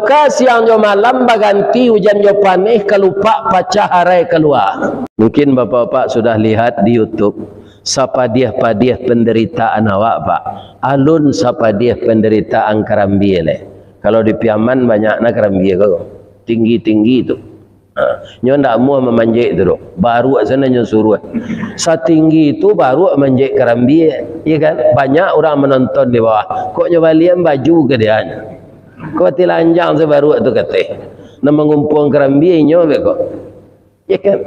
Ka siang jo malam baganti hujan jo paneh kelupa pacah harai keluar. Mungkin bapak-bapak sudah lihat di YouTube sapadiah-padiah penderitaan awak pak. Alun sapadiah penderitaan kerambie le. Kalau di Piaman banyak nak kerambie kau. Tinggi-tinggi tu. Nyo ndak mau memanjek tu. Baru sana nyo suruh. Setinggi itu baru memanjek kerambie. Ya kan? Banyak orang menonton di bawah. Kok nyo balian baju ke dia. Kau telanjang sebaru tu kata. Nak mengumpul kerambie nyo be kok. Ya kan?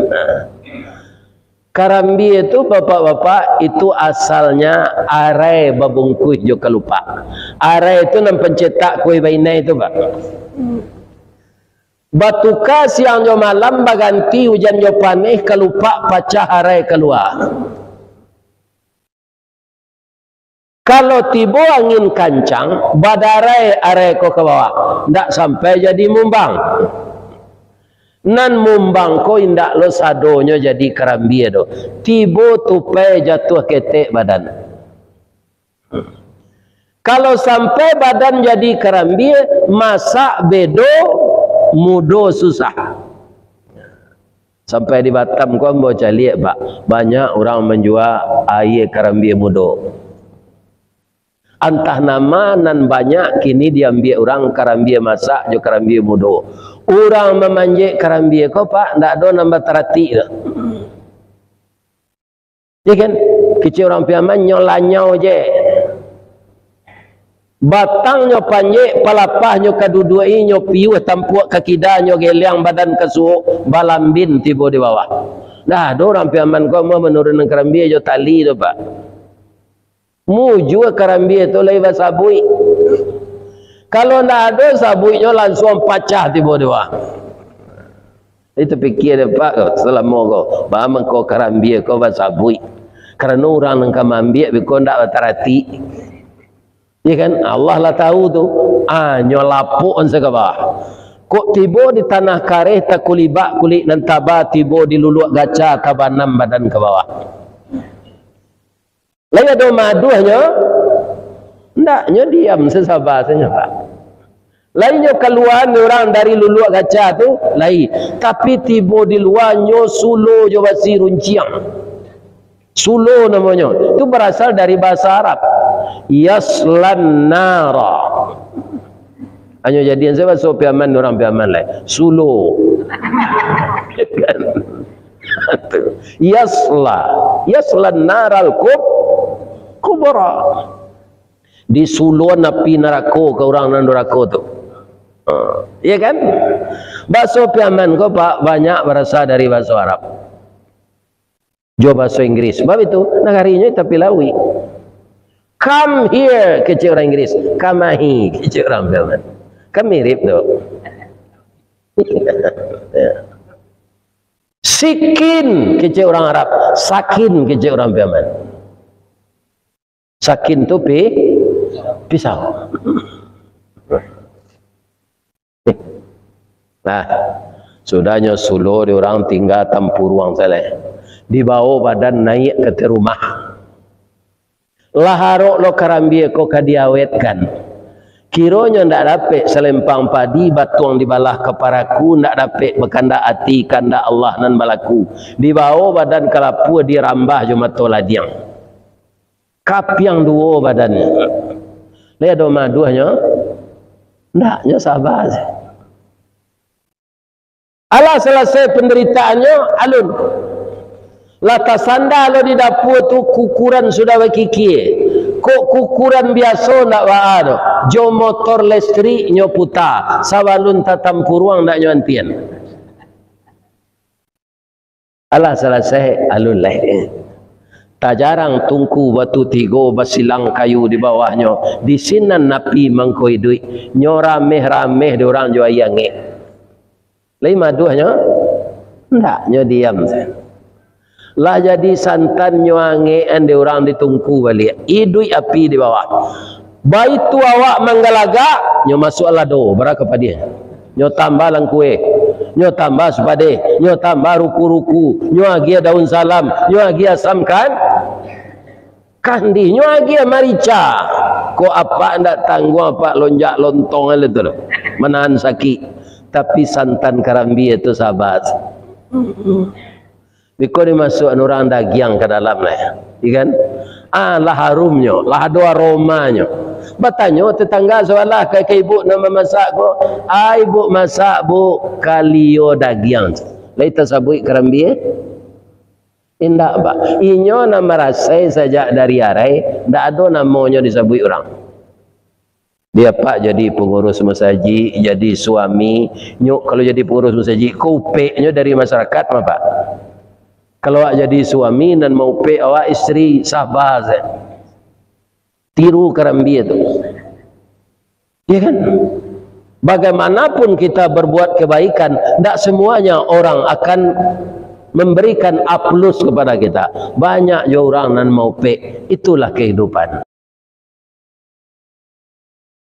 Kerambie itu bapak-bapak itu asalnya arai babungkus jo kelupa. Arai itu nam pencetak kue bainai itu pak. Batuka siang jo malam baganti hujan jo paneh kelupa pacah arai keluar. Kalau tiba angin kancang, badarai arai ko ke bawah, ndak sampai jadi mumbang. Nan mumbang ko indak lo sadonyo jadi kerambie do. Tiba tupai jatuh ketek badan. Kalau sampai badan jadi kerambie, masak bedo, mudo susah. Sampai di Batam ko mau cari pak, banyak orang menjual air kerambie mudo. Antah nama nan banyak kini diambil orang kerambie masak jo kerambie mudo. Orang memanjek kerambie ko pak ndak ada nambah terati dah. Ya kan? Kecil orang Piaman nyolanyau je. Batang nyo panjek, palapah nyo kadudui nyo piuh tampuak kakida nyo geliang badan kesuuk balambin tiba di bawah. Dah ada orang Piaman ko mau menurunkan kerambie jo tali tu pak. Muju kerambie tu lai sabui. Kalau ndak ada sabuinya langsung pecah tiba di bawah. Itu pikir dia pak selama kau baham kau kerambie kau sabui. Karena orang nang kamambie biko ndak terati. Ya kan Allah lah tahu tu. Nyolapu on segala. Kok tiba di tanah kareh tak kulibak kulit nan taba tiba di luluak gaca tabanam badan ke bawah. Lain ada maduhnya, ndaknya diam sesabar saja pak. Lainnya keluar orang dari luluak kaca tu, lain. Tapi tiba di luarnya sulo jo basi runciang. Sulo namanya. Itu berasal dari bahasa Arab. Yaslan nara. Hanya jadian saya bahasa Piaman orang Piaman lain. Sulo. Yaslan naral kubra. Di suluan api neraka ke orang nan neraka tu. Ya kan? Bahasa Piaman ko pak banyak berasal dari bahasa Arab. Jo bahasa Inggris. Sebab itu negarinya tapi lawi. Come here kecil orang Inggris. Come here kecil orang Piaman. Kan mirip tu. Sikin kecil orang Arab. Sakin kecil orang Piaman. Sakin tu pisau. Nah, sudahnya sulo di orang tinggal tampur ruang seleh. Dibawa badan naik ke rumah. Laharok lo kerambie ko kadiawetkan. Kironya ndak dapat selempang padi batuang dibalah keparaku ndak dapat berkanda hati kanda Allah nan balaku. Dibawa badan kalapu dirambah cuma toladiang. Kapiang dua badannya. Lihat doma duanya. Ndaknya sabar. Allah selesai penderitaannya alun. Lata sanda lo di dapur tu kukuran sudah berkiki. Kok kukuran biasa ndak waado. Jo motor listrik nyo putar. Sawalun tatam puruang ndak nyo antian. Allah selesai alun lain. Tak jarang tungku batu tigo basilang kayu di bawahnya. Di sinan napi mangkoi duit. Nyo rameh-rameh di orang jo ayange. Lai maduhnya? Ndak, nyo diam. Lah jadi santan nyo angean di orang ditungku balik. Idui api di bawah. Baitu awak manggalaga. Nyo masuk lado. Berapa dia? Nyo tambah lang kue. Nyo tambah sepade. Nyo tambah ruku-ruku. Nyo agia daun salam. Nyo agia asam kan? Kandi nyo agia marica. Ko apa ndak tangguh apa lonjak lontong itu. menahan sakit. Tapi santan karambi itu sahabat. Biko dimasuk orang dagiang ke dalam lah, ikan. Lah harumnya, lah dua aromanya. Bertanya tetangga soalah ke ibu nama masak ko. Ibu masak bu kalio dagiang. Laita sabui karambi. Indak ba. Inyo nama rasai sejak dari arai, ndak ada namanya disabui orang. Dia pak jadi pengurus masjid, jadi suami. Nyok kalau jadi pengurus masjid, kupeknya dari masyarakat apa pak? Kalau awak jadi suami dan mau pe awak istri sabar saya. Tiru karambi itu. Ya kan? Bagaimanapun kita berbuat kebaikan, tidak semuanya orang akan memberikan A+ kepada kita. Banyak je orang nan mau pe. Itulah kehidupan.